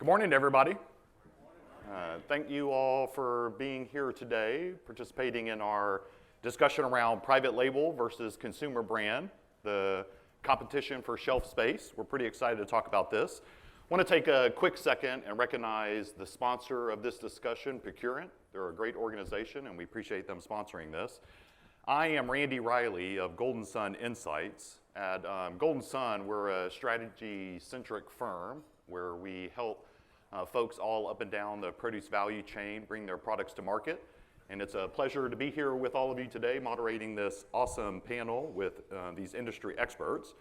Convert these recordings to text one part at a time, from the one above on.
Good morning, everybody. Thank you all for being here today, participating in our discussion around private label versus consumer brand, the competition for shelf space. We're pretty excited to talk about this. I want to take a quick second and recognize the sponsor of this discussion, Procurement. They're a great organization, and we appreciate them sponsoring this. I am Randy Riley of GoldenSun Insights. At GoldenSun, we're a strategy-centric firm where we help folks all up and down the produce value chain bring their products to market. And it's a pleasure to be here with all of you today, moderating this awesome panel with these industry experts.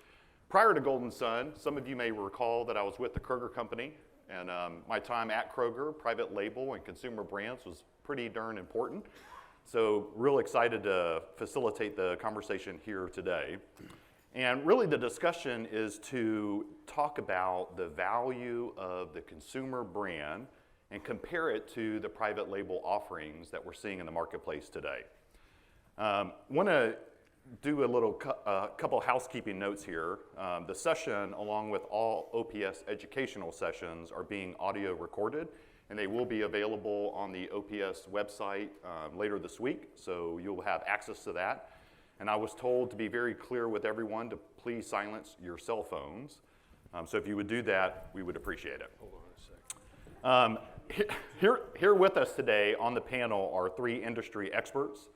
Prior to GoldenSun, some of you may recall that I was with the Kroger Company, and my time at Kroger, private label and consumer brands was pretty darn important. So real excited to facilitate the conversation here today. And really the discussion is to talk about the value of the consumer brand and compare it to the private label offerings that we're seeing in the marketplace today. Want to do a little couple housekeeping notes here. The session, along with all OPS educational sessions, are being audio recorded, and they will be available on the OPS website later this week, so you'll have access to that. And I was told to be very clear with everyone to please silence your cell phones. So if you would do that, we would appreciate it. Hold on a second. Here with us today on the panel are three industry experts.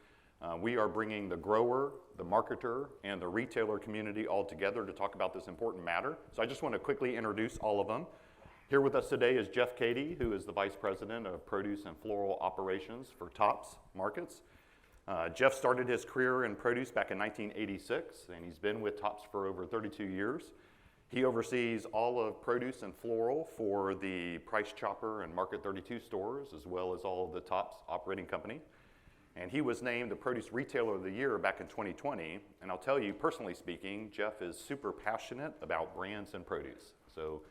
We are bringing the grower, the marketer, and the retailer community all together to talk about this important matter. So I just want to quickly introduce all of them. Here with us today is Jeff Cady, who is the Vice President of Produce and Floral Operations for Tops Markets. Jeff started his career in produce back in 1986, and he's been with Tops for over 32 years. He oversees all of produce and floral for the Price Chopper and Market 32 stores, as well as all of the Tops operating company. And he was named the Produce Retailer of the Year back in 2020. And I'll tell you, personally speaking, Jeff is super passionate about brands and produce. So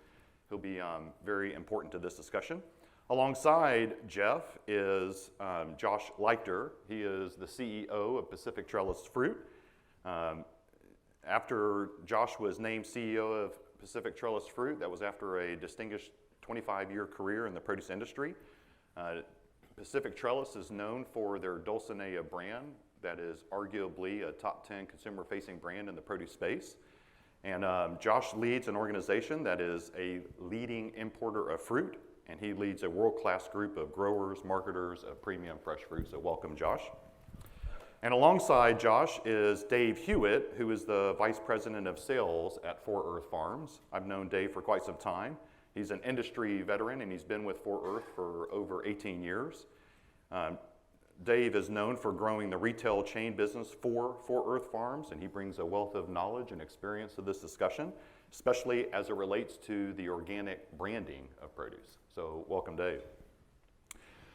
he'll be very important to this discussion. Alongside Jeff is Josh Leichter. He is the CEO of Pacific Trellis Fruit. After Josh was named CEO of Pacific Trellis Fruit, that was after a distinguished 25-year career in the produce industry. Pacific Trellis is known for their Dulcinea brand that is arguably a top 10 consumer-facing brand in the produce space. And Josh leads an organization that is a leading importer of fruit, and he leads a world-class group of growers, marketers of premium fresh fruit. So welcome, Josh. And alongside Josh is Dave Hewitt, who is the Vice President of Sales at 4Earth Farms. I've known Dave for quite some time. He's an industry veteran, and he's been with 4Earth for over 18 years. Dave is known for growing the retail chain business for 4Earth Farms, and he brings a wealth of knowledge and experience to this discussion, especially as it relates to the organic branding of produce. So welcome, Dave.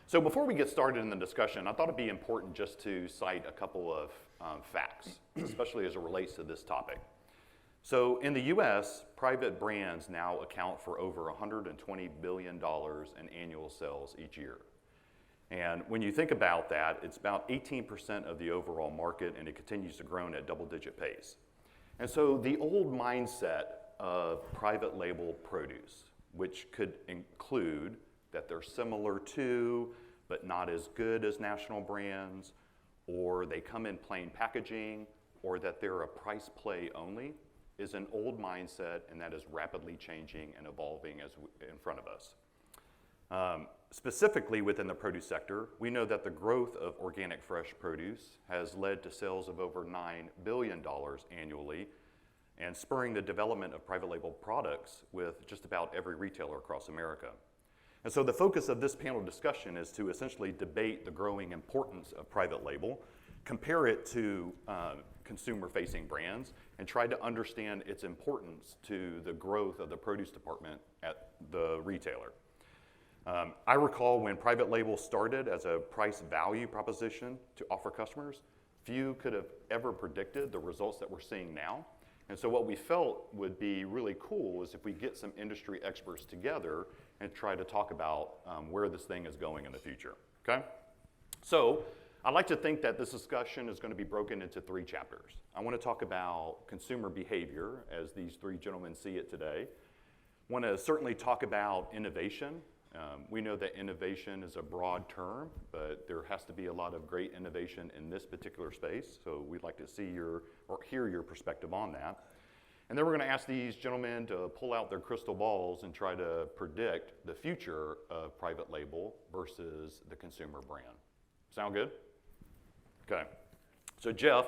So before we get started in the discussion, I thought it'd be important just to cite a couple of facts, especially as it relates to this topic. So in the US, private brands now account for over $120 billion in annual sales each year. And when you think about that, it's about 18% of the overall market, and it continues to grow at double-digit pace. And so the old mindset of private label produce, which could include that they're similar to, but not as good as national brands, or they come in plain packaging, or that they're a price play only, is an old mindset, and that is rapidly changing and evolving in front of us. Specifically within the produce sector, we know that the growth of organic fresh produce has led to sales of over $9 billion annually, and spurring the development of private label products with just about every retailer across America. And so the focus of this panel discussion is to essentially debate the growing importance of private label, compare it to consumer-facing brands, and try to understand its importance to the growth of the produce department at the retailer. I recall when private label started as a price value proposition to offer customers, few could have ever predicted the results that we're seeing now. And so what we felt would be really cool is if we get some industry experts together and try to talk about where this thing is going in the future, okay? So I'd like to think that this discussion is going to be broken into three chapters. I want to talk about consumer behavior as these three gentlemen see it today. Want to certainly talk about innovation. We know that innovation is a broad term, but there has to be a lot of great innovation in this particular space. So we'd like to see or hear your perspective on that. And then we're going to ask these gentlemen to pull out their crystal balls and try to predict the future of private label versus the consumer brand. Sound good? Okay. So Jeff,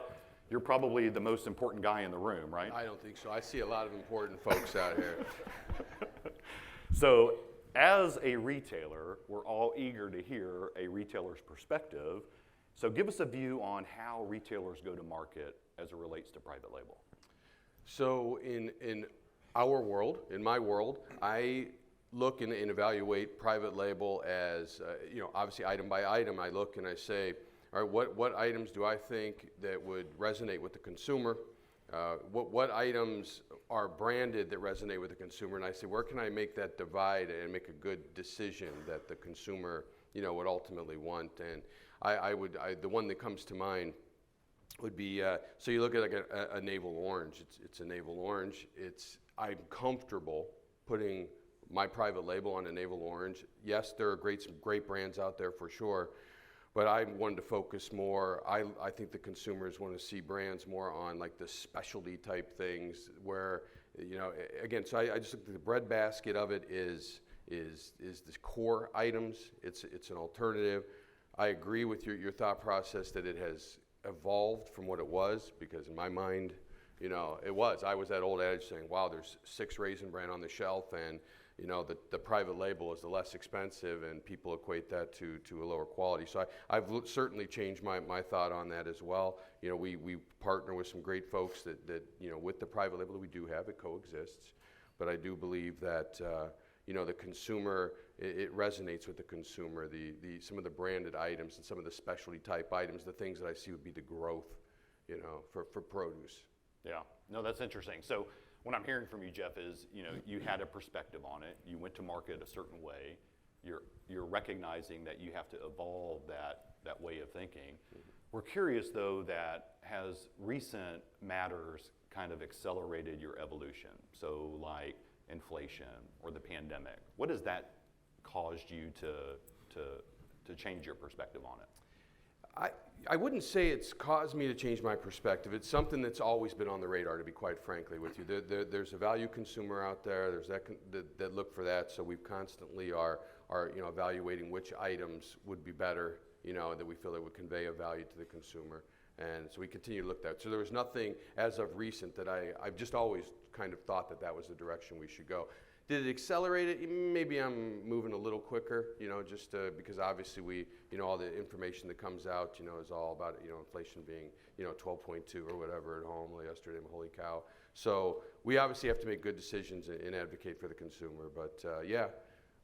you're probably the most important guy in the room, right? I don't think so. I see a lot of important folks out here. So as a retailer, we're all eager to hear a retailer's perspective. So give us a view on how retailers go to market as it relates to private label. So in our world, in my world, I look and evaluate private label as, obviously item by item. I look and I say, all right, what items do I think that would resonate with the consumer? What items are branded that resonate with the consumer? And I say, where can I make that divide and make a good decision that the consumer, would ultimately want? And the one that comes to mind would be, so you look at like a navel orange. It's a navel orange. I'm comfortable putting my private label on a navel orange. Yes, there are some great brands out there for sure, but I wanted to focus more. I think the consumers want to see brands more on like the specialty type things where, again, so I just look at the breadbasket of it is the core items. It's an alternative. I agree with your thought process that it has evolved from what it was, because in my mind, it was. I was that old adage saying, wow, there's 6 Raisin Bran on the shelf, and the private label is the less expensive, and people equate that to a lower quality. So I've certainly changed my thought on that as well. We partner with some great folks that with the private label that we do have, it coexists. But I do believe that the consumer, it resonates with the consumer. Some of the branded items and some of the specialty type items, the things that I see would be the growth, for produce. Yeah, no, that's interesting. So what I'm hearing from you, Jeff, is you had a perspective on it. You went to market a certain way. You're recognizing that you have to evolve that way of thinking. Mm-hmm. We're curious, though, that has recent matters kind of accelerated your evolution? So like inflation or the pandemic. What has that caused you to change your perspective on it? I wouldn't say it's caused me to change my perspective. It's something that's always been on the radar, to be quite frankly with you. There's a value consumer out there. There's that look for that. So we constantly are evaluating which items would be better, that we feel that would convey a value to the consumer. And so we continue to look at that. So there was nothing as of recent that I've just always kind of thought that was the direction we should go. Did it accelerate it? Maybe I'm moving a little quicker, just because obviously we, all the information that comes out, is all about, inflation being, 12.2 or whatever at home yesterday. Holy cow. So we obviously have to make good decisions and advocate for the consumer. But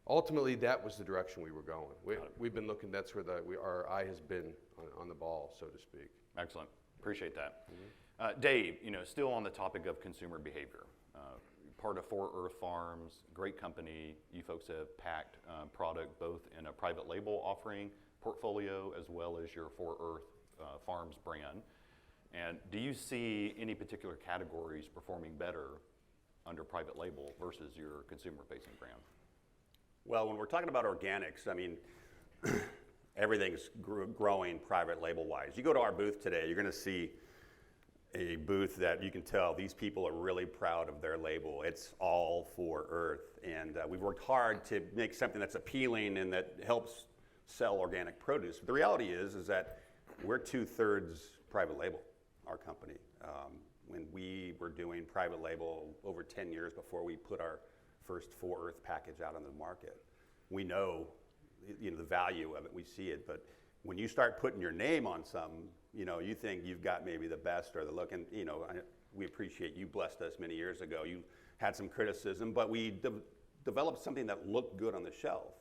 ultimately that was the direction we were going. We've been looking, that's where our eye has been on the ball, so to speak. Excellent. Appreciate that. Mm-hmm. Dave, still on the topic of consumer behavior. Part of 4 Earth Farms, great company. You folks have packed product both in a private label offering portfolio as well as your 4 Earth Farms brand. And do you see any particular categories performing better under private label versus your consumer-facing brand? Well, when we're talking about organics, I mean, everything's growing private label-wise. You go to our booth today, you're going to see a booth that you can tell these people are really proud of their label. It's all 4 Earth, and we've worked hard to make something that's appealing and that helps sell organic produce. But the reality is that we're 2/3 private label, our company. When we were doing private label over 10 years before we put our first 4 Earth package out on the market, we know the value of it, we see it, but when you start putting your name on something, you think you've got maybe the best or the look, and we appreciate you blessed us many years ago. You had some criticism, but we developed something that looked good on the shelf.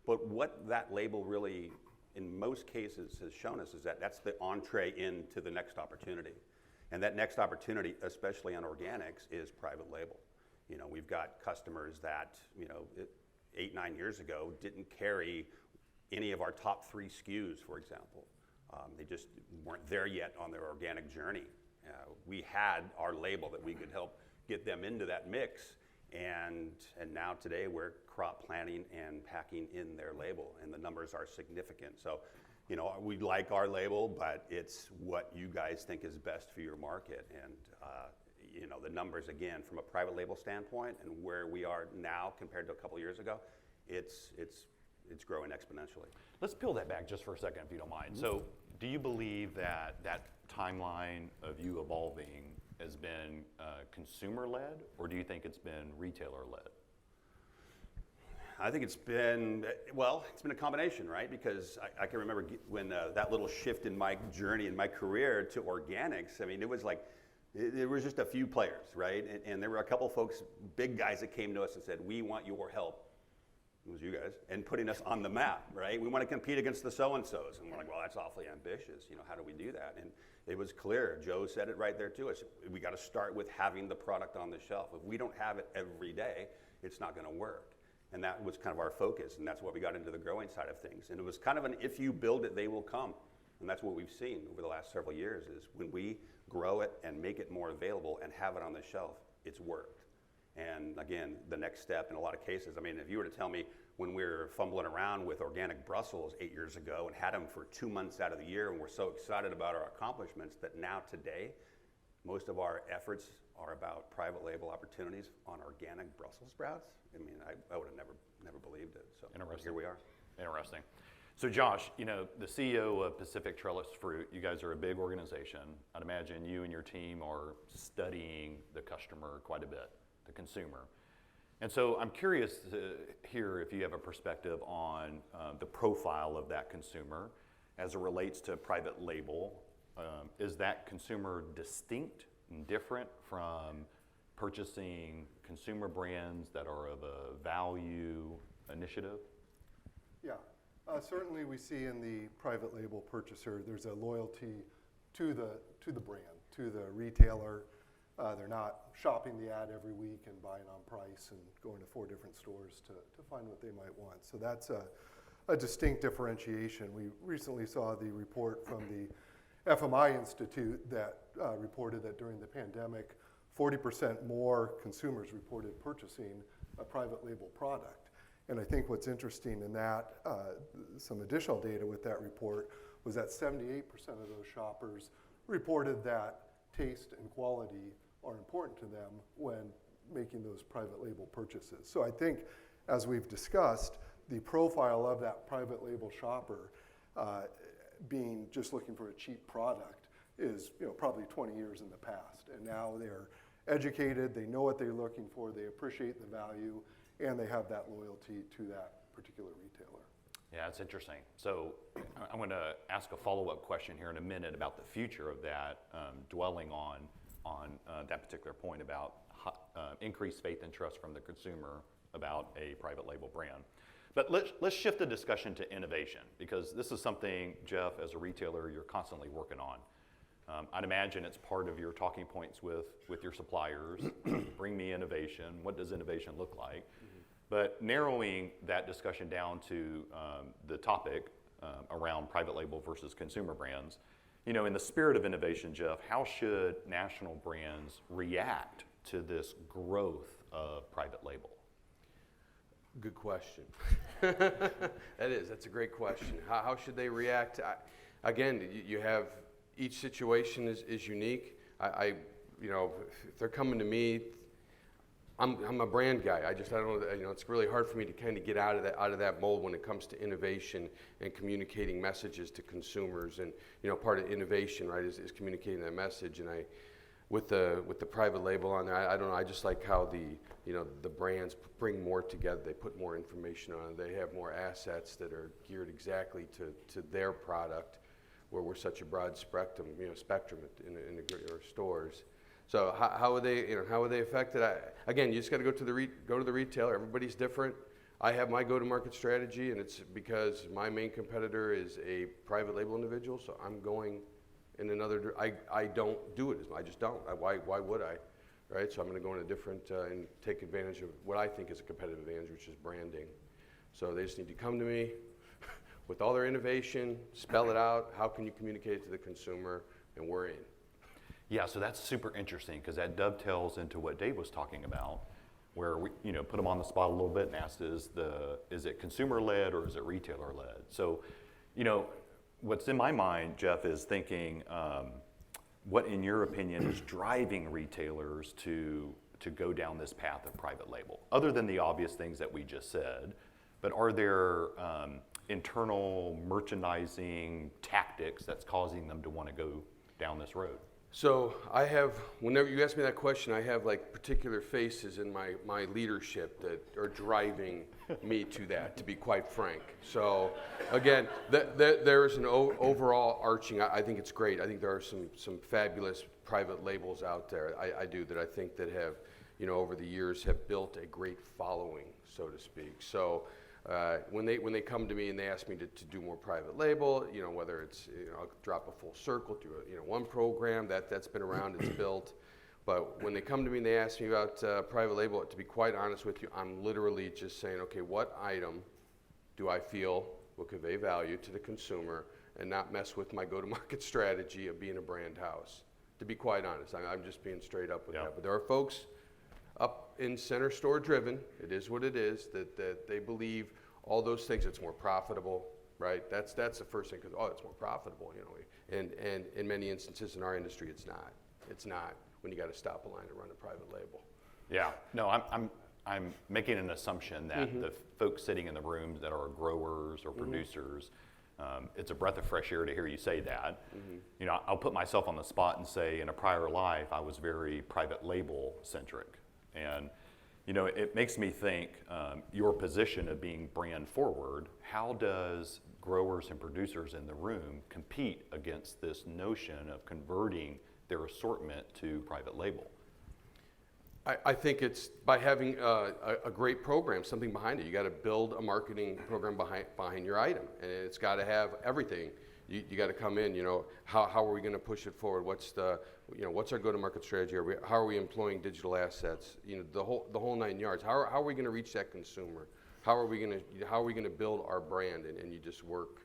But what that label really, in most cases, has shown us is that that's the entree into the next opportunity. And that next opportunity, especially on organics, is private label. We've got customers that, 8-9 years ago didn't carry any of our top 3 SKUs, for example. They just weren't there yet on their organic journey. We had our label that we could help get them into that mix, and now today we're crop planting and packing in their label, and the numbers are significant. So, you know, we like our label, but it's what you guys think is best for your market. And you know, the numbers, again, from a private label standpoint and where we are now compared to a couple years ago, it's growing exponentially. Let's peel that back just for a second, if you don't mind. So, do you believe that that timeline of you evolving has been consumer-led, or do you think it's been retailer-led? I think it's been, well, it's been a combination, right? Because I can remember when that little shift in my journey, in my career to organics, I mean, it was like, there was just a few players, right? And there were a couple folks, big guys that came to us and said, we want your help. It was you guys, and putting us on the map, right? We want to compete against the so-and-sos. And we're like, well, that's awfully ambitious. You know, how do we do that? And it was clear. Joe said it right there to us. We got to start with having the product on the shelf. If we don't have it every day, it's not going to work. And that was kind of our focus, and that's why we got into the growing side of things. And it was kind of an, if you build it, they will come. And that's what we've seen over the last several years, is when we grow it and make it more available and have it on the shelf, it's worked. And again, the next step in a lot of cases, I mean, if you were to tell me when we were fumbling around with organic Brussels 8 years ago and had them for 2 months out of the year, and we're so excited about our accomplishments, that now today, most of our efforts are about private label opportunities on organic Brussels sprouts. I mean, I would have never believed it. So here we are. Interesting. So Josh, you know, the CEO of Pacific Trellis Fruit, you guys are a big organization. I'd imagine you and your team are studying the customer quite a bit, the consumer. And so I'm curious to hear if you have a perspective on the profile of that consumer as it relates to private label. Is that consumer distinct and different from purchasing consumer brands that are of a value initiative? Yeah, certainly we see in the private label purchaser, there's a loyalty to the brand, to the retailer. They're not shopping the ad every week and buying on price and going to 4 different stores to find what they might want. So that's a distinct differentiation. We recently saw the report from the FMI Institute that reported that during the pandemic, 40% more consumers reported purchasing a private label product. And I think what's interesting in that, some additional data with that report, was that 78% of those shoppers reported that taste and quality are important to them when making those private label purchases. So I think, as we've discussed, the profile of that private label shopper being just looking for a cheap product is, you know, probably 20 years in the past. And now they're educated, they know what they're looking for, they appreciate the value, and they have that loyalty to that particular retailer. Yeah, it's interesting. So I'm going to ask a follow-up question here in a minute about the future of that, dwelling on that particular point about increased faith and trust from the consumer about a private label brand. But let's shift the discussion to innovation, because this is something, Jeff, as a retailer, you're constantly working on. I'd imagine it's part of your talking points with your suppliers. Bring me innovation. What does innovation look like? But narrowing that discussion down to the topic around private label versus consumer brands, you know, in the spirit of innovation, Jeff, how should national brands react to this growth of private label? Good question. That's a great question. How should they react? Again, you have, each situation is unique. You know, if they're coming to me, I'm a brand guy. I don't, you know, it's really hard for me to kind of get out of that mold when it comes to innovation and communicating messages to consumers. And, you know, part of innovation, right, is communicating that message. And with the private label on there, I don't know, I just like how the brands bring more together. They put more information on it. They have more assets that are geared exactly to their product, where we're such a broad spectrum in our stores. So how are they affected? Again, you just got to go to the retailer. Everybody's different. I have my go-to-market strategy, and it's because my main competitor is a private label individual. So I'm going in another. I don't do it. I just don't. Why would I? Right. So I'm going to go in a different and take advantage of what I think is a competitive advantage, which is branding. So they just need to come to me with all their innovation, spell it out. How can you communicate it to the consumer? And we're in. Yeah, so that's super interesting, because that dovetails into what Dave was talking about. where we, put them on the spot a little bit and asked, is it consumer-led or is it retailer-led? So, what's in my mind, Jeff, is thinking, what in your opinion is driving retailers to go down this path of private label, other than the obvious things that we just said, but are there internal merchandising tactics that's causing them to want to go down this road? So I have, whenever you ask me that question, I have like particular faces in my leadership that are driving me to that, to be quite frank. So again, there is an overall arching, I think it's great. I think there are some fabulous private labels out there, I do, that I think that have, over the years have built a great following, so to speak. So when they come to me and they ask me to do more private label, whether it's, I'll drop a full circle, do one program that's been around, it's built. But when they come to me and they ask me about private label, to be quite honest with you, I'm literally just saying, okay, what item do I feel will convey value to the consumer and not mess with my go-to-market strategy of being a brand house? To be quite honest, I'm just being straight up with that. But there are folks up in center store driven, it is what it is, that they believe all those things, it's more profitable, right? That's the first thing, because it's more profitable, and in many instances in our industry, it's not when you got to stop a line to run a private label. Yeah, no, I'm making an assumption that the folks sitting in the rooms that are growers or producers, it's a breath of fresh air to hear you say that. I'll put myself on the spot and say, in a prior life, I was very private label centric. And, it makes me think your position of being brand forward, how does growers and producers in the room compete against this notion of converting their assortment to private label? I think it's by having a great program, something behind it. You got to build a marketing program behind your item, and it's got to have everything. You got to come in. How are we going to push it forward? What's our go-to-market strategy? How are we employing digital assets? The whole 9 yards. How are we going to reach that consumer? How are we going to build our brand? And you just work,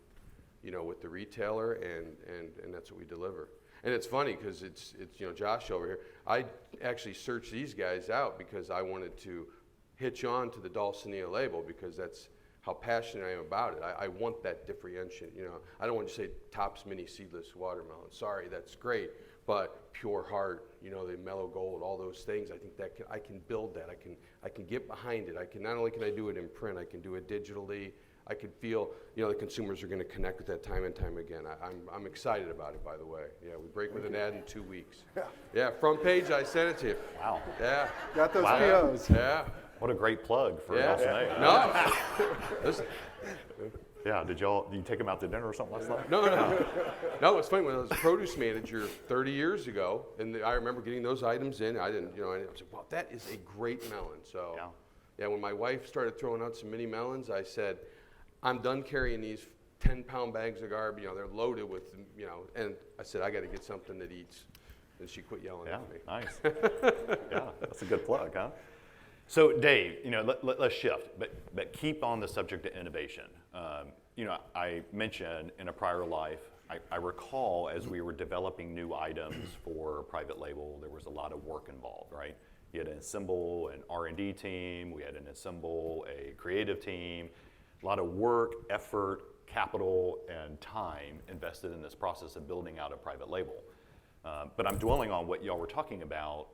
with the retailer, and that's what we deliver. And it's funny because it's Josh over here. I actually searched these guys out because I wanted to hitch on to the Dulcinea label, because that's how passionate I am about it. I want that differentiation. I don't want to say Topps Mini Seedless Watermelon. Sorry, that's great, but Pure Heart, the Mellow Gold, all those things. I think that I can build that. I can get behind it. Not only can I do it in print, I can do it digitally. I could feel, the consumers are going to connect with that time and time again. I'm excited about it, by the way. Yeah, we break with an ad in 2 weeks. Yeah, front page, I sent it to you. Wow. Yeah. Got those POs. Yeah. What a great plug for Dulcinea. No. Listen. Yeah, did you take them out to dinner or something last night? No, it's funny. When I was a produce manager 30 years ago, and I remember getting those items in, I was like, wow, that is a great melon. So, yeah, when my wife started throwing out some mini melons, I said, I'm done carrying these 10-pound bags of garbage. They're loaded with, and I said, I got to get something that eats. And she quit yelling at me. Nice. Yeah, that's a good plug, huh? So Dave, let's shift, but keep on the subject of innovation. I mentioned in a prior life, I recall as we were developing new items for private label, there was a lot of work involved, right? You had to assemble an R&D team, we had to assemble a creative team, a lot of work, effort, capital, and time invested in this process of building out a private label. But I'm dwelling on what y'all were talking about,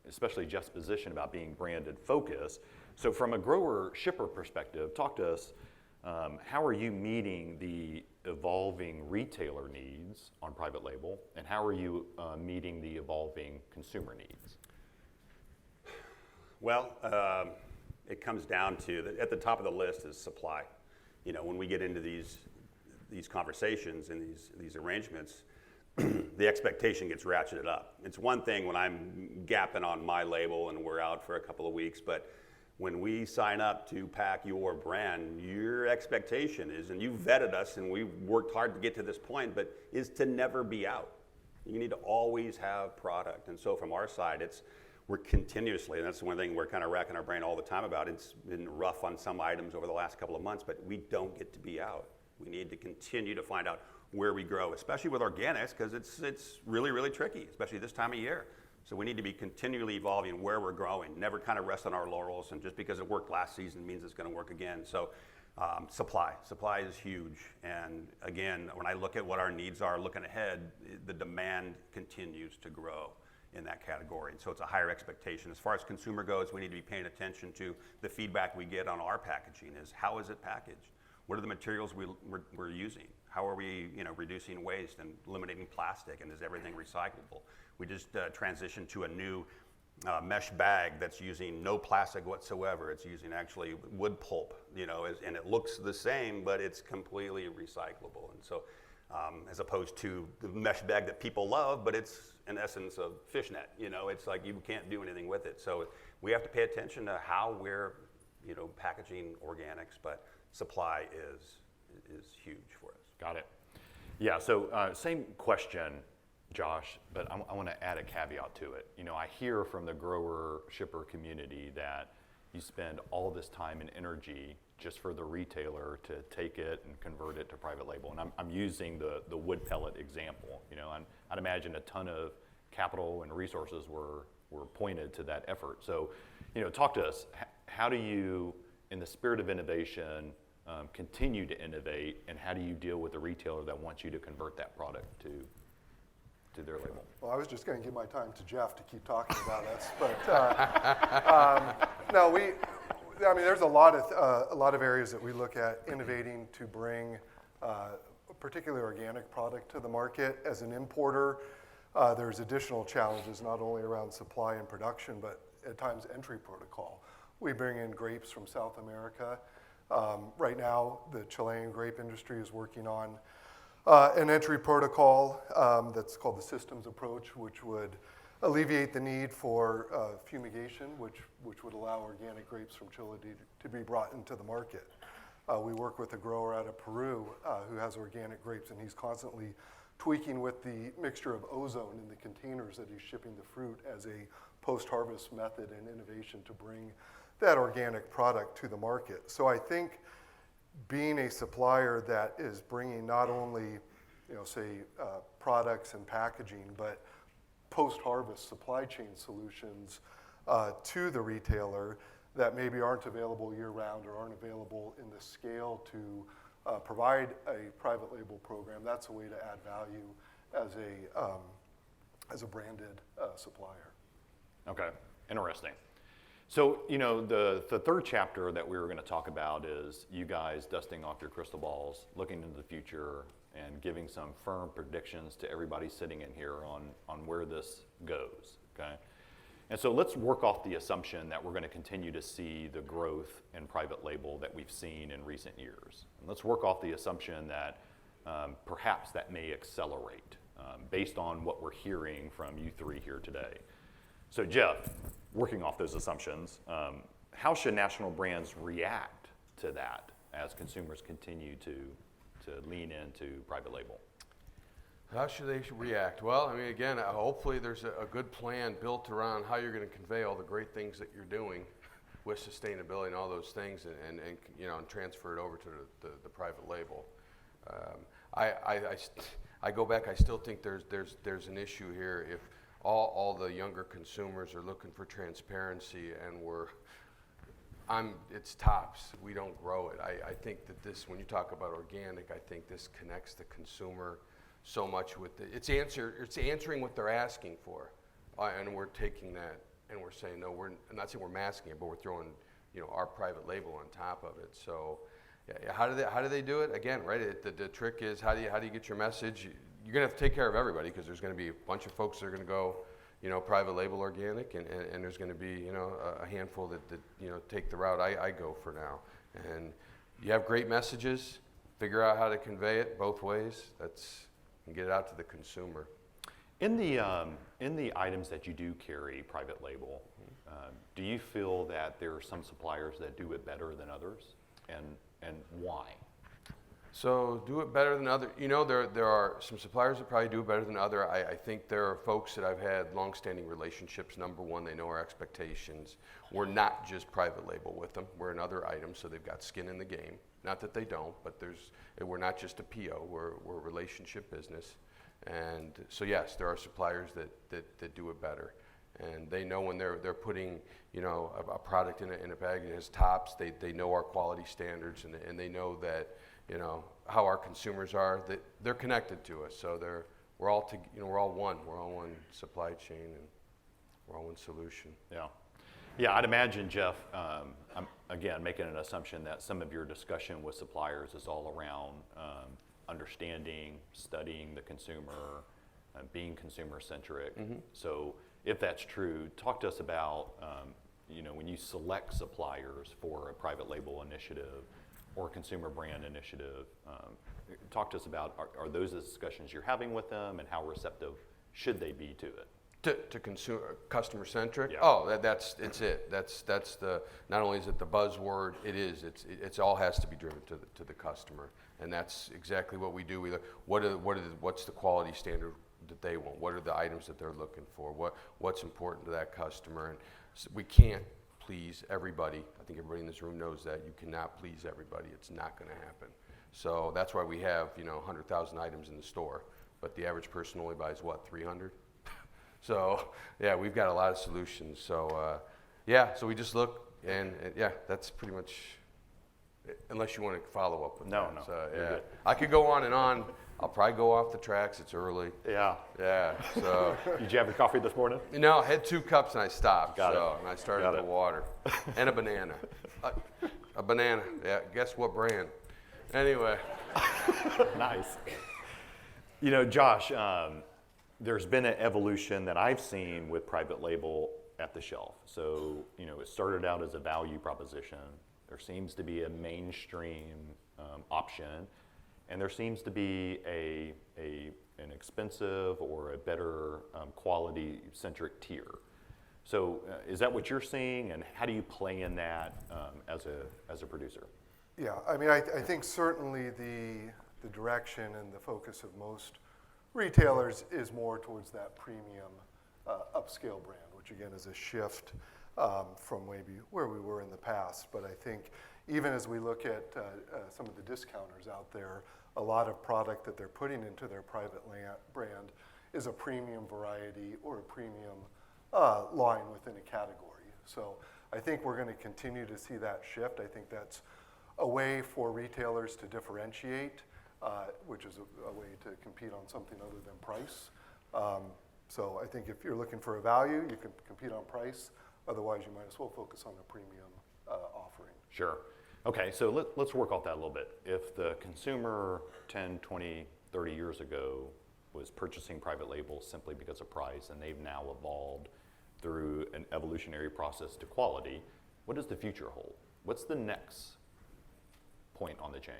especially Jeff's position about being branded focused. So from a grower shipper perspective, talk to us, how are you meeting the evolving retailer needs on private label, and how are you meeting the evolving consumer needs? Well, it comes down to, at the top of the list is supply. When we get into these conversations and these arrangements, the expectation gets ratcheted up. It's one thing when I'm gapping on my label and we're out for a couple of weeks, but when we sign up to pack your brand, your expectation is, and you vetted us and we've worked hard to get to this point, but is to never be out. You need to always have product. And so from our side, we're continuously, and that's one thing we're kind of racking our brain all the time about. It's been rough on some items over the last couple of months, but we don't get to be out. We need to continue to find out where we grow, especially with organics, because it's really, really tricky, especially this time of year. So we need to be continually evolving where we're growing, never kind of rest on our laurels, and just because it worked last season means it's going to work again. So supply is huge. And again, when I look at what our needs are looking ahead, the demand continues to grow in that category. And so it's a higher expectation. As far as consumer goes, we need to be paying attention to the feedback we get on our packaging is how is it packaged? What are the materials we're using? How are we reducing waste and eliminating plastic, and is everything recyclable? We just transitioned to a new mesh bag that's using no plastic whatsoever. It's using actually wood pulp, and it looks the same, but it's completely recyclable. And so as opposed to the mesh bag that people love, but it's in essence a fishnet, it's like you can't do anything with it. So we have to pay attention to how we're, packaging organics, but supply is huge for us. Got it. Yeah, so same question, Josh, but I want to add a caveat to it. I hear from the grower shipper community that you spend all this time and energy just for the retailer to take it and convert it to private label. And I'm using the wood pellet example. I'd imagine a ton of capital and resources were pointed to that effort. So, talk to us. How do you, in the spirit of innovation, continue to innovate, and how do you deal with the retailer that wants you to convert that product to their label? Well, I was just going to give my time to Jeff to keep talking about us, but no, there's a lot of areas that we look at innovating to bring particularly organic product to the market. As an importer, there's additional challenges not only around supply and production, but at times entry protocol. We bring in grapes from South America. Right now, the Chilean grape industry is working on an entry protocol that's called the systems approach, which would alleviate the need for fumigation, which would allow organic grapes from Chile to be brought into the market. We work with a grower out of Peru who has organic grapes, and he's constantly tweaking with the mixture of ozone in the containers that he's shipping the fruit as a post-harvest method and innovation to bring that organic product to the market. So I think being a supplier that is bringing not only, products and packaging, but post-harvest supply chain solutions to the retailer that maybe aren't available year-round or aren't available in the scale to provide a private label program, that's a way to add value as a branded supplier. Okay, interesting. So, the third chapter that we were going to talk about is you guys dusting off your crystal balls, looking into the future, and giving some firm predictions to everybody sitting in here on where this goes, okay? And so let's work off the assumption that we're going to continue to see the growth in private label that we've seen in recent years. And let's work off the assumption that perhaps that may accelerate based on what we're hearing from you three here today. So Jeff, working off those assumptions, how should national brands react to that as consumers continue to lean into private label? How should they react? Well, again, hopefully there's a good plan built around how you're going to convey all the great things that you're doing with sustainability and all those things, and transfer it over to the private label. I go back. I still think there's an issue here if all the younger consumers are looking for transparency, and it's tops. We don't grow it. I think that this, when you talk about organic, I think this connects the consumer so much with it's answering what they're asking for, and we're taking that and we're saying no. I'm not saying we're masking it, but we're throwing our private label on top of it. So, yeah, how do they do it? Again, right? The trick is how do you get your message? You're gonna have to take care of everybody because there's gonna be a bunch of folks that are gonna go, private label organic, and there's gonna be a handful that take the route I go for now. And you have great messages. Figure out how to convey it both ways. And get it out to the consumer. In the items that you do carry private label, do you feel that there are some suppliers that do it better than others, and why? So do it better than others. There are some suppliers that probably do it better than others. I think there are folks that I've had long-standing relationships. Number one, they know our expectations. We're not just private label with them. We're in other items, so they've got skin in the game. Not that they don't, but we're not just a PO. We're a relationship business. And so yes, there are suppliers that do it better. And they know when they're putting, you know, a product in a bag that has tops, they know our quality standards, and they know that, you know, how our consumers are, that they're connected to us. So we're all one supply chain, and we're all one solution. Yeah. Yeah, I'd imagine, Jeff, I'm again making an assumption that some of your discussion with suppliers is all around understanding, studying the consumer, being consumer centric. So if that's true, talk to us about, you know, when you select suppliers for a private label initiative or a consumer brand initiative, talk to us about, are those the discussions you're having with them, and how receptive should they be to it? To consumer, customer centric. Yeah. Oh, that's it. That's the, not only is it the buzzword, it's all has to be driven to the customer, and that's exactly what we do. We look, what's the quality standard that they want? What are the items that they're looking for? What's important to that customer? And so we can't please everybody. I think everybody in this room knows that. You cannot please everybody. It's not going to happen. So that's why we have, you know, 100,000 items in the store, but the average person only buys what, 300? So yeah, we've got a lot of solutions. So yeah, so we just look, and yeah, that's pretty much. Unless you want to follow up with No, that. no, So, you're yeah, good. I could go on and on. I'll probably go off the tracks. It's early. Yeah. Yeah. So Did you have your coffee this morning? no, I had 2 cups and I stopped. Got it. And I started Got the it. water and a banana. A banana. Yeah. Guess what brand? Anyway. Nice. You know, Josh, there's been an evolution that I've seen with private label at the shelf. So, you know, it started out as a value proposition. There seems to be a mainstream option, and there seems to be an expensive or a better quality-centric tier. So, is that what you're seeing, and how do you play in that as a producer? Yeah, I mean, I think certainly the direction and the focus of most retailers is more towards that premium upscale brand, which again is a shift from maybe where we were in the past. But I think even as we look at some of the discounters out there, a lot of product that they're putting into their private brand is a premium variety or a premium line within a category. So I think we're going to continue to see that shift. I think that's a way for retailers to differentiate, which is a way to compete on something other than price. So I think if you're looking for a value, you can compete on price. Otherwise, you might as well focus on the premium offering. Sure. Okay, so let's work off that a little bit. If the consumer 10, 20, 30 years ago was purchasing private labels simply because of price, and they've now evolved through an evolutionary process to quality, what does the future hold? What's the next point on the chain?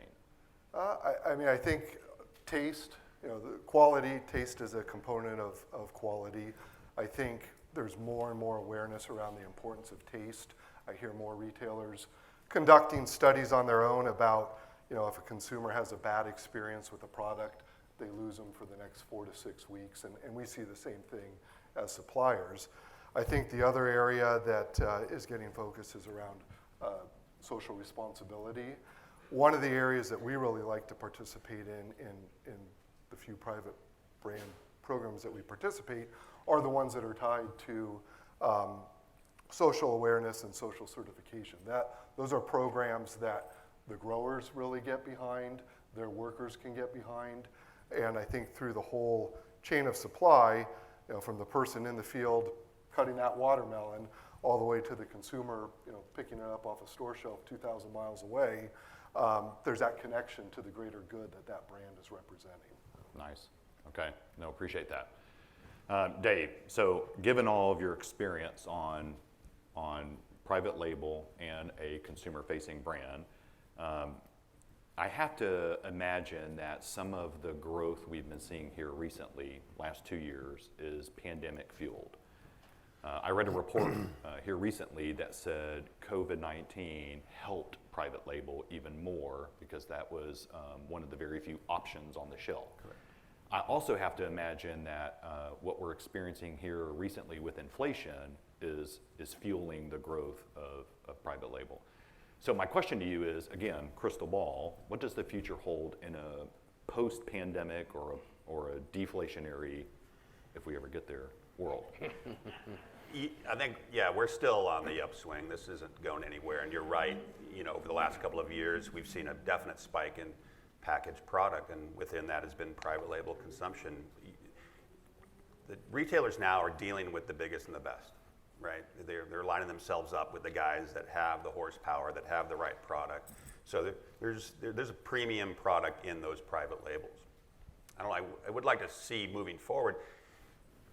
I mean, I think taste, you know, the quality, taste is a component of quality. I think there's more and more awareness around the importance of taste. I hear more retailers conducting studies on their own about, you know, if a consumer has a bad experience with a product, they lose them for the next 4 to 6 weeks, and we see the same thing as suppliers. I think the other area that is getting focus is around social responsibility. One of the areas that we really like to participate in the few private brand programs that we participate are the ones that are tied to social awareness and social certification. Those are programs that the growers really get behind, their workers can get behind, and I think through the whole chain of supply, you know, from the person in the field cutting that watermelon all the way to the consumer, you know, picking it up off a store shelf 2,000 miles away, there's that connection to the greater good that brand is representing. Nice. Okay. No, appreciate that. Dave, so given all of your experience on private label and a consumer-facing brand, I have to imagine that some of the growth we've been seeing here recently, last 2 years, is pandemic fueled. I read a report here recently that said COVID-19 helped private label even more because that was one of the very few options on the shelf. Correct. I also have to imagine that what we're experiencing here recently with inflation is fueling the growth of private label. So my question to you is, again, crystal ball, what does the future hold in a post-pandemic or a deflationary, if we ever get there, world? I think, yeah, we're still on the upswing. This isn't going anywhere. And you're right, over the last couple of years, we've seen a definite spike in packaged product, and within that has been private label consumption. The retailers now are dealing with the biggest and the best, right? They're lining themselves up with the guys that have the horsepower, that have the right product. So there's a premium product in those private labels. I would like to see moving forward,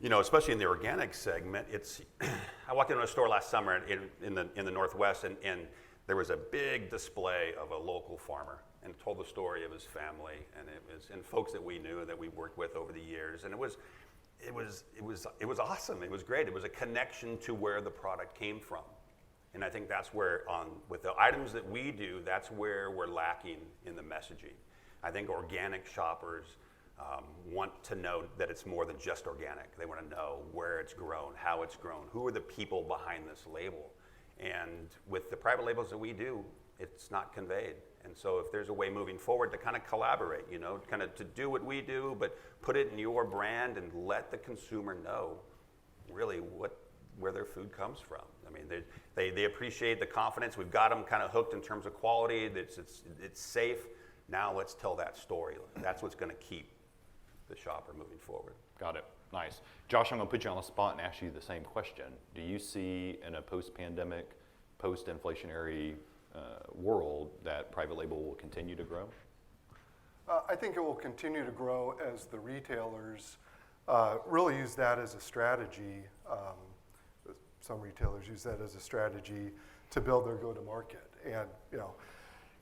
especially in the organic segment. I walked into a store last summer in the Northwest, and there was a big display of a local farmer, and told the story of his family, and folks that we knew, that we worked with over the years, and it was awesome. It was great. It was a connection to where the product came from, and I think that's where, with the items that we do, that's where we're lacking in the messaging. I think organic shoppers want to know that it's more than just organic. They want to know where it's grown, how it's grown, who are the people behind this label, and with the private labels that we do, it's not conveyed. And so if there's a way moving forward to kind of collaborate, kind of to do what we do, but put it in your brand and let the consumer know really where their food comes from. I mean, they appreciate the confidence. We've got them kind of hooked in terms of quality. It's safe. Now let's tell that story. That's what's going to keep the shopper moving forward. Got it. Nice. Josh, I'm going to put you on the spot and ask you the same question. Do you see in a post-pandemic, post-inflationary world that private label will continue to grow? I think it will continue to grow as the retailers really use that as a strategy. Some retailers use that as a strategy to build their go-to-market. And,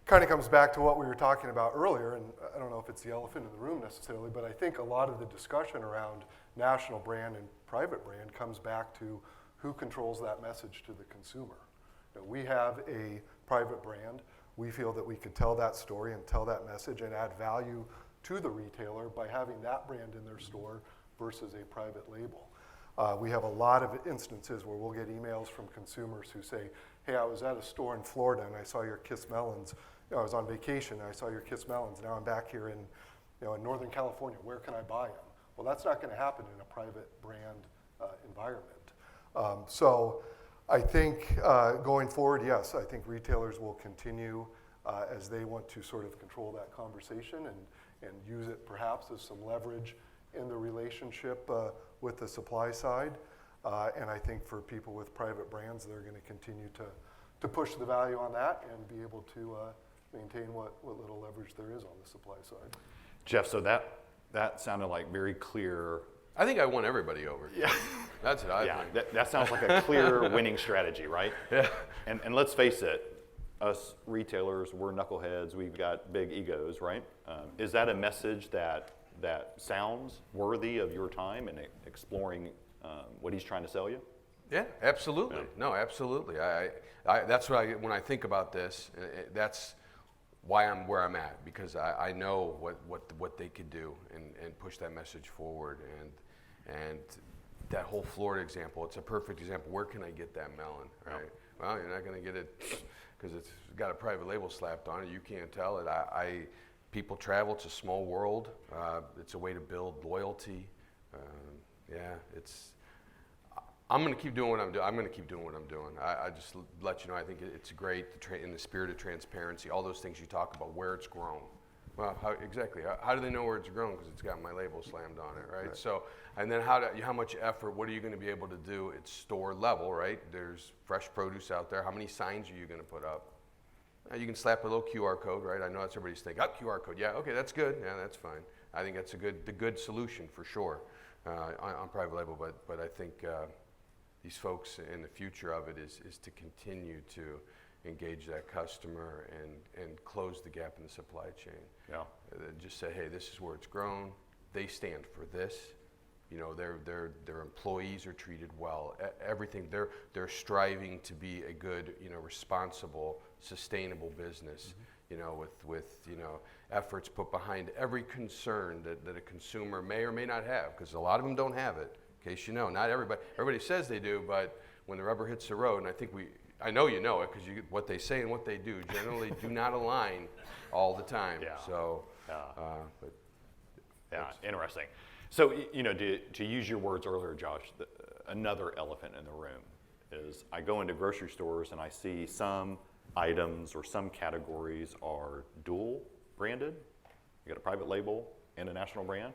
kind of comes back to what we were talking about earlier, and I don't know if it's the elephant in the room necessarily, but I think a lot of the discussion around national brand and private brand comes back to who controls that message to the consumer. We have a private brand. We feel that we could tell that story and tell that message and add value to the retailer by having that brand in their store versus a private label. We have a lot of instances where we'll get emails from consumers who say, hey, I was at a store in Florida and I saw your Kiss Melons. I was on vacation and I saw your Kiss Melons. Now I'm back here in Northern California. Where can I buy them? Well, that's not going to happen in a private brand environment. So I think going forward, yes, I think retailers will continue as they want to sort of control that conversation and use it perhaps as some leverage in the relationship with the supply side. And I think for people with private brands, they're going to continue to push the value on that and be able to maintain what little leverage there is on the supply side. Jeff, so that sounded like very clear. I think I won everybody over. Yeah. That's what I think. That sounds like a clear winning strategy, right? Yeah. And let's face it, us retailers, we're knuckleheads, we've got big egos, right? Is that a message that sounds worthy of your time and exploring what he's trying to sell you? Yeah, absolutely. Yeah. No, absolutely. That's what when I think about this, that's why I'm where I'm at, because I know what they could do and push that message forward. And that whole Florida example, it's a perfect example. Where can I get that melon, right? Yeah. Well, you're not going to get it because it's got a private label slapped on it. You can't tell it. People travel. It's a small world. It's a way to build loyalty. I'm going to keep doing what I'm doing. I'm going to keep doing what I'm doing. I just let you know, I think it's great in the spirit of transparency, all those things you talk about, where it's grown. Well, how do they know where it's grown? Because it's got my label slammed on it, right? So, and then how much effort, what are you going to be able to do at store level, right? There's fresh produce out there. How many signs are you going to put up? You can slap a little QR code, right? I know that's everybody's thinking, QR code. Yeah, okay, that's good. Yeah, that's fine. I think that's the good solution for sure on private label. But I think these folks in the future of it is to continue to engage that customer and close the gap in the supply chain. Yeah. Just say, hey, this is where it's grown. They stand for this. Their employees are treated well. Everything they're striving to be a good, responsible, sustainable business. Mm-hmm. With efforts put behind every concern that a consumer may or may not have, because a lot of them don't have it. In case you know, not everybody says they do, but when the rubber hits the road, and I know you know it because what they say and what they do generally do not align all the time. Yeah. So, interesting. So, to use your words earlier, Josh, another elephant in the room is I go into grocery stores and I see some items or some categories are dual branded. You got a private label and a national brand.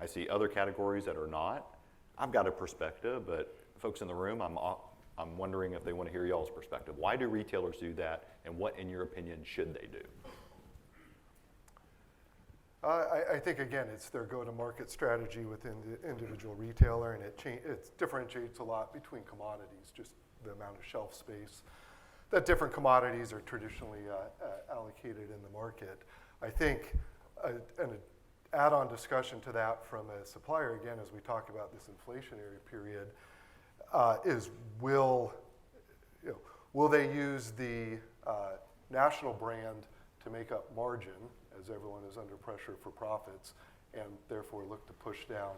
I see other categories that are not. I've got a perspective, but folks in the room, I'm wondering if they want to hear y'all's perspective. Why do retailers do that, and what, in your opinion, should they do? I think, again, it's their go-to-market strategy within the individual retailer, and it differentiates a lot between commodities, just the amount of shelf space that different commodities are traditionally allocated in the market. I think an add-on discussion to that from a supplier, again, as we talk about this inflationary period, is will they use the national brand to make up margin, as everyone is under pressure for profits, and therefore look to push down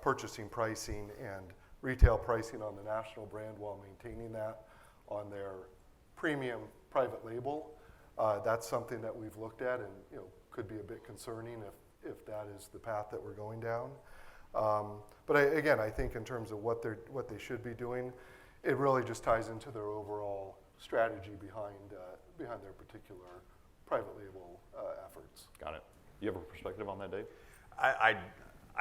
purchasing pricing and retail pricing on the national brand while maintaining that on their premium private label. That's something that we've looked at, and could be a bit concerning if that is the path that we're going down. But I think in terms of what they should be doing, it really just ties into their overall strategy behind their particular private label efforts. Got it. You have a perspective on that, Dave? I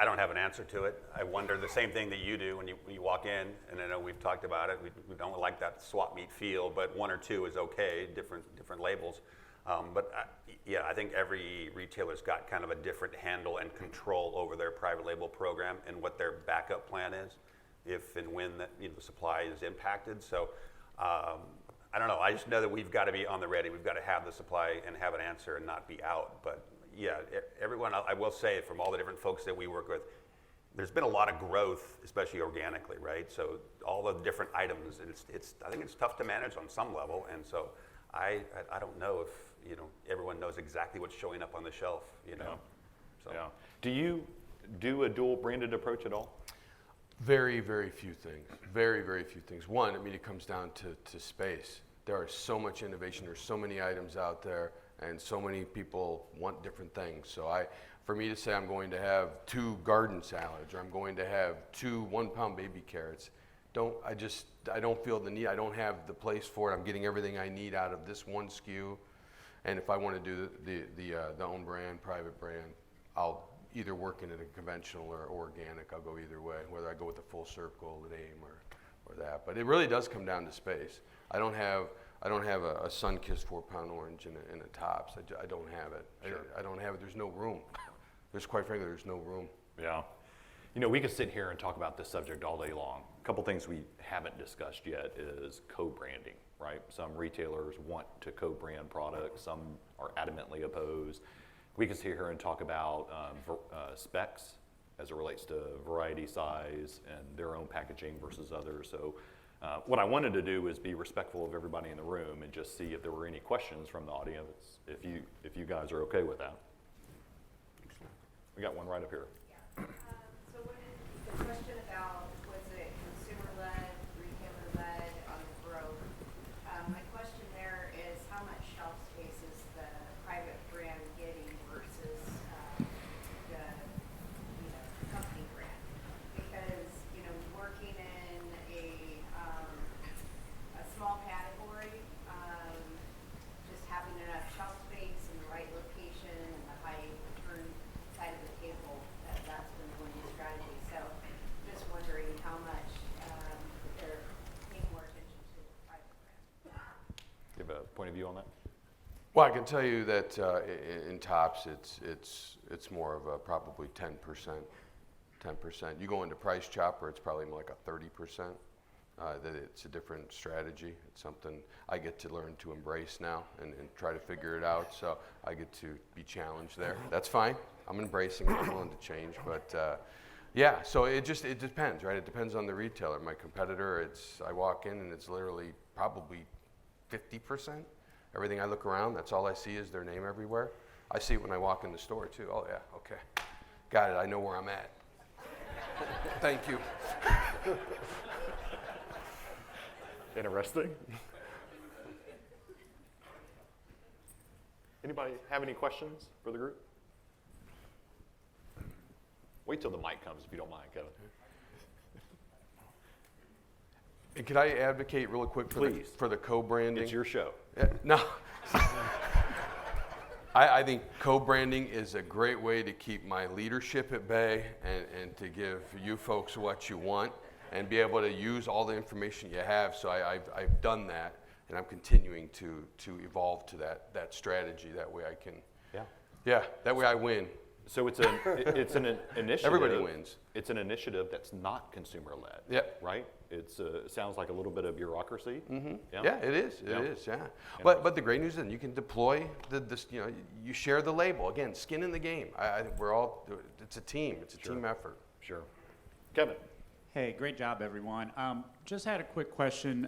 don't have an answer to it. I wonder the same thing that you do when you walk in, and I know we've talked about it. We don't like that swap meet feel, but one or two is okay, different labels. I think every retailer's got kind of a different handle and control over their private label program and what their backup plan is, if and when the supply is impacted. So I don't know. I just know that we've got to be on the ready. We've got to have the supply and have an answer and not be out. But yeah, everyone, I will say, from all the different folks that we work with, there's been a lot of growth, especially organically, right? So all the different items, I think it's tough to manage on some level. And so I don't know if everyone knows exactly what's showing up on the shelf. Yeah. So. Yeah. Do you do a dual branded approach at all? Very, very few things. Very, very few things. One, it comes down to space. There is so much innovation. There's so many items out there, and so many people want different things. So for me to say I'm going to have 2 garden salads, or I'm going to have 2 1-pound baby carrots, I don't feel the need. I don't have the place for it. I'm getting everything I need out of this one SKU. And if I want to do the own brand, private brand, I'll either work in a conventional or organic. I'll go either way, whether I go with the full circle name or that. But it really does come down to space. I don't have a sun-kissed 4-pound orange in a Tops. I don't have it. Sure. I don't have it. There's no room. Quite frankly, there's no room. Yeah. We could sit here and talk about this subject all day long. A couple things we haven't discussed yet is co-branding, right? Some retailers want to co-brand products. Some are adamantly opposed. We could sit here and talk about specs as it relates to variety, size, and their own packaging versus others. So what I wanted to do is be respectful of everybody in the room and just see if there were any questions from the audience, if you guys are okay with that. We got one right up here. Yeah. So what is the question about, was it consumer-led, retailer-led on the growth? My question there is how much shelf space is the private brand getting versus the company brand? Because working in a small category, just having enough shelf space in the right location and the high return side of the table, that's been one of the strategies. So just wondering how much they're paying more attention to the private brand. Do you have a point of view on that? Well, I can tell you that in Tops, it's more of a probably 10%. 10%. You go into Price Chopper, it's probably more like a 30%. That it's a different strategy. It's something I get to learn to embrace now and try to figure it out. So I get to be challenged there. That's fine. I'm embracing it. I'm willing to change. But yeah, so it depends, right? It depends on the retailer. My competitor, I walk in and it's literally probably 50%. Everything I look around, that's all I see is their name everywhere. I see it when I walk in the store too. Oh yeah, okay. Got it. I know where I'm at. Thank you. Interesting. Anybody have any questions for the group? Wait till the mic comes if you don't mind, Kevin. And could I advocate real quick Please. for the co-branding? It's your show. No. I think co-branding is a great way to keep my leadership at bay and to give you folks what you want and be able to use all the information you have. So I've done that, and I'm continuing to evolve to that strategy. That way I can, that way I win. So it's an initiative. Everybody wins. It's an initiative that's not consumer-led. Yep. Right? It sounds like a little bit of bureaucity. Mm-hmm. Yeah, it is. It Yeah. is. Yeah. But the great news is you can deploy this. You share the label again. Skin in the game. I think we're all. It's a team. It's a team effort. Sure. Kevin. Hey, great job, everyone. Just had a quick question,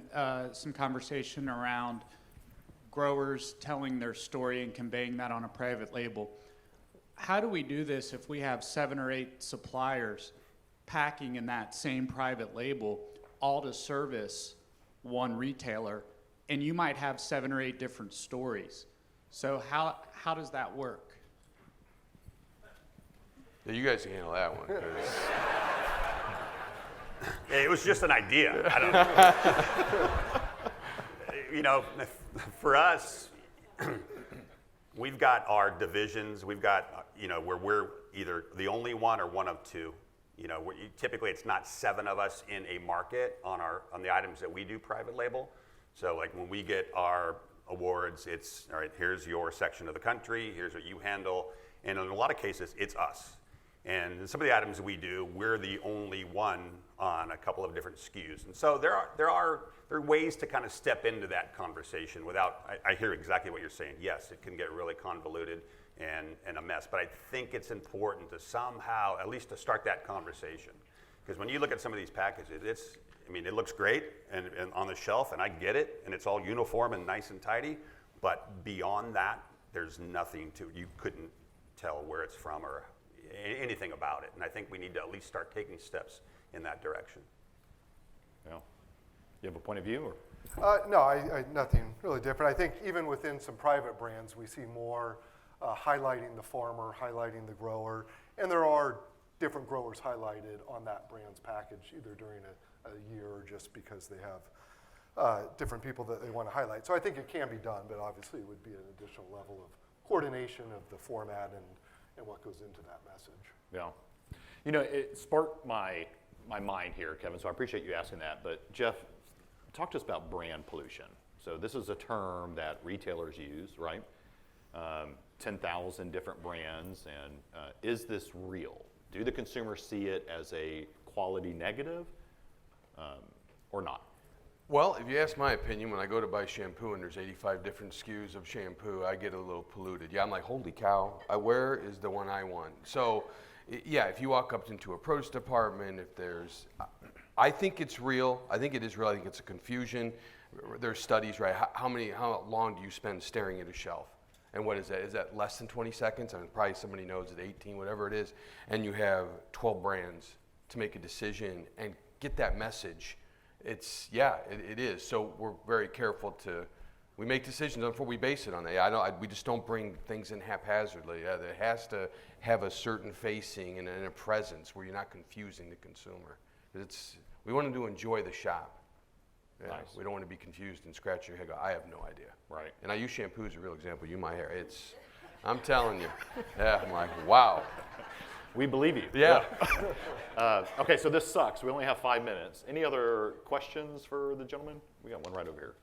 some conversation around growers telling their story and conveying that on a private label. How do we do this if we have 7 or 8 suppliers packing in that same private label, all to service one retailer, and you might have 7 or 8 different stories? So how does that work? Yeah, you guys can handle that one. 'Cause It was just an idea. I don't for us, we've got our divisions. We've got, where we're either the only one or one of two. Typically it's not 7 of us in a market on the items that we do private label. So like when we get our awards, it's, all right, here's your section of the country, here's what you handle. And in a lot of cases, it's us. And some of the items we do, we're the only one on a couple of different SKUs. And so there are ways to kind of step into that conversation without, I hear exactly what you're saying. Yes, it can get really convoluted and a mess, but I think it's important to somehow, at least to start that conversation. Because when you look at some of these packages, it looks great and on the shelf, and I get it, and it's all uniform and nice and tidy, but beyond that, there's nothing you couldn't tell where it's from or anything about it. And I think we need to at least start taking steps in that direction. Yeah. You have a point of view? Or? No, nothing really different. I think even within some private brands, we see more highlighting the farmer, highlighting the grower, and there are different growers highlighted on that brand's package, either during a year or just because they have different people that they want to highlight. So I think it can be done, but obviously it would be an additional level of coordination of the format and what goes into that message. Yeah. It sparked my mind here, Kevin, so I appreciate you asking that. But Jeff, talk to us about brand pollution. So this is a term that retailers use, right? 10,000 different brands, and is this real? Do the consumers see it as a quality negative or not? Well, if you ask my opinion, when I go to buy shampoo and there's 85 different SKUs of shampoo, I get a little polluted. Yeah, I'm like, holy cow, where is the one I want? So, yeah, if you walk up into a produce department, I think it's real. I think it is real. I think it's a confusion. There's studies, right? How long do you spend staring at a shelf? And what is that? Is that less than 20 seconds? I mean, probably somebody knows at 18, whatever it is. And you have 12 brands to make a decision and get that message. It is. So we're very careful we make decisions before we base it on that. We just don't bring things in haphazardly. It has to have a certain facing and a presence where you're not confusing the consumer. We want them to enjoy the shop. Yeah, Nice. We don't want to be confused and scratch your head. Go, I have no idea. Right. And I use shampoo as a real example. My hair. I'm telling you. Yeah. I'm like, wow. We believe you. Yeah. Okay, so this sucks. We only have 5 minutes. Any other questions for the gentleman? We got one right over here.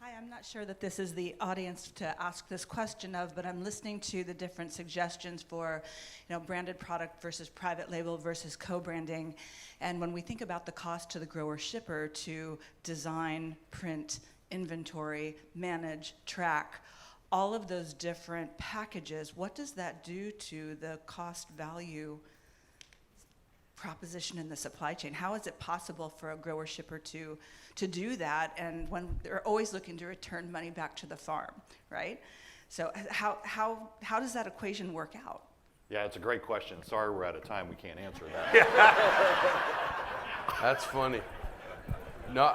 Hi, I'm not sure that this is the audience to ask this question of, but I'm listening to the different suggestions for, branded product versus private label versus co-branding. And when we think about the cost to the grower shipper to design, print, inventory, manage, track, all of those different packages, what does that do to the cost value proposition in the supply chain? How is it possible for a grower shipper to do that, and when they're always looking to return money back to the farm, right? So how does that equation work out? Yeah, it's a great question. Sorry we're out of time. We can't answer that. That's funny. No.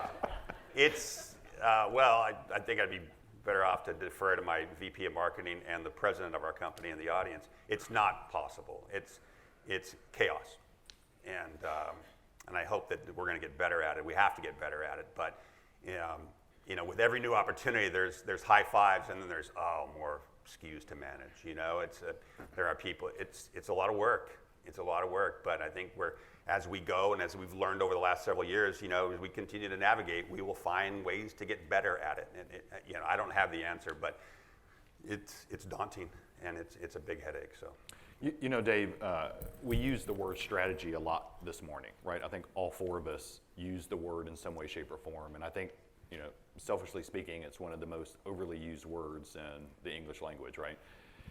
It's, I think I'd be better off to defer to my VP of marketing and the president of our company and the audience. It's not possible. It's chaos. And I hope that we're going to get better at it. We have to get better at it. But you know, with every new opportunity, there's high fives, and then there's more SKUs to manage. You know, there are people. It's a lot of work. It's a lot of work. But I think as we go and as we've learned over the last several years, you know, as we continue to navigate, we will find ways to get better at it. And you know, I don't have the answer, but it's daunting, and it's a big headache. So. You know, Dave, we used the word strategy a lot this morning, right? I think all four of us used the word in some way, shape, or form. And I think, you know, selfishly speaking, it's one of the most overly used words in the English language, right?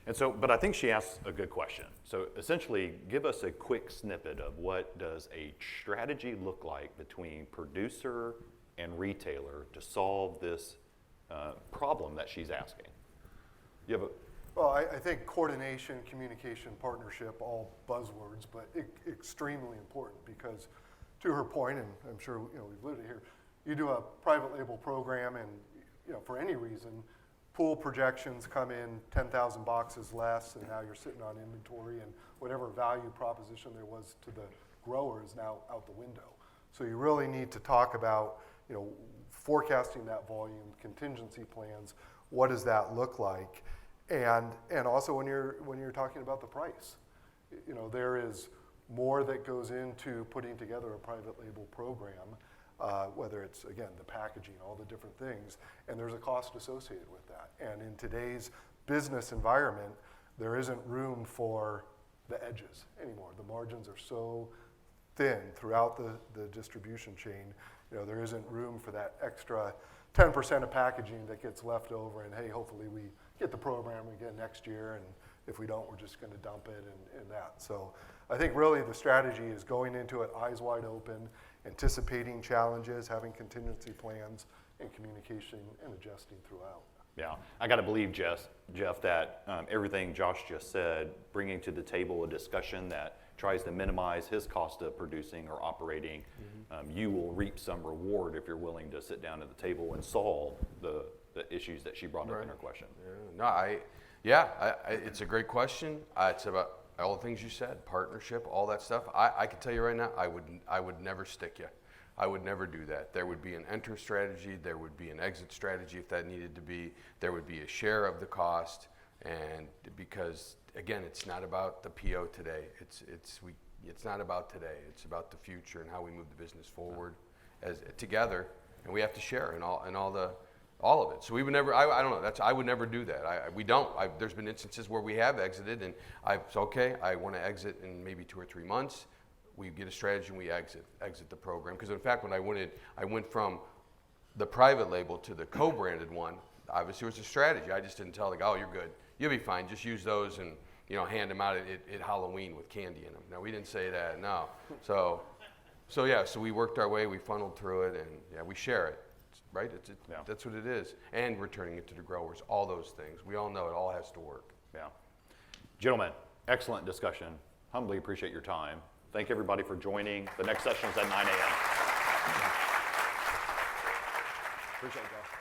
And so, but I think she asked a good question. So essentially, give us a quick snippet of what does a strategy look like between producer and retailer to solve this problem that she's asking. You have a... Well, I think coordination, communication, partnership, all buzzwords, but extremely important because to her point, and I'm sure you know we've lived it here, you do a private label program and you know for any reason, pool projections come in 10,000 boxes less and now you're sitting on inventory and whatever value proposition there was to the grower is now out the window. So you really need to talk about you know forecasting that volume, contingency plans, what does that look like? And also when you're talking about the price, you know there is more that goes into putting together a private label program, whether it's again the packaging, all the different things, and there's a cost associated with that. And in today's business environment, there isn't room for the edges anymore. The margins are so thin throughout the distribution chain. You know there isn't room for that extra 10% of packaging that gets left over, and hey, hopefully we get the program again next year, and if we don't, we're just going to dump it and that. So I think really the strategy is going into it eyes wide open, anticipating challenges, having contingency plans, and communication and adjusting throughout. Yeah, I got to believe, Jeff, that everything Josh just said, bringing to the table a discussion that tries to minimize his cost of producing or operating, you will reap some reward if you're willing to sit down at the table and solve the issues that she brought up in her question. It's a great question. It's about all the things you said, partnership, all that stuff. I can tell you right now, I would never stick you. I would never do that. There would be an enter strategy, there would be an exit strategy if that needed to be, there would be a share of the cost, and because again, it's not about the PO today. It's not about today. It's about the future and how we move the business forward as together, and we have to share in all of it. So we would never. I don't know. I would never do that. We don't. There's been instances where we have exited, and it's okay. I want to exit in maybe 2 or 3 months. We get a strategy and we exit the program. Because in fact, when I went from the private label to the co-branded one. Obviously, it was a strategy. I just didn't tell the guy, oh, you're good. You'll be fine. Just use those and hand them out at Halloween with candy in them. No, we didn't say that. No. So we worked our way. We funneled through it, and we share it. Right? That's what it is. And returning it to the growers. All those things. We all know it all has to work. Yeah. Gentlemen, excellent discussion. Humbly appreciate your time. Thank everybody for joining. The next session is at 9 a.m. Appreciate it, Josh.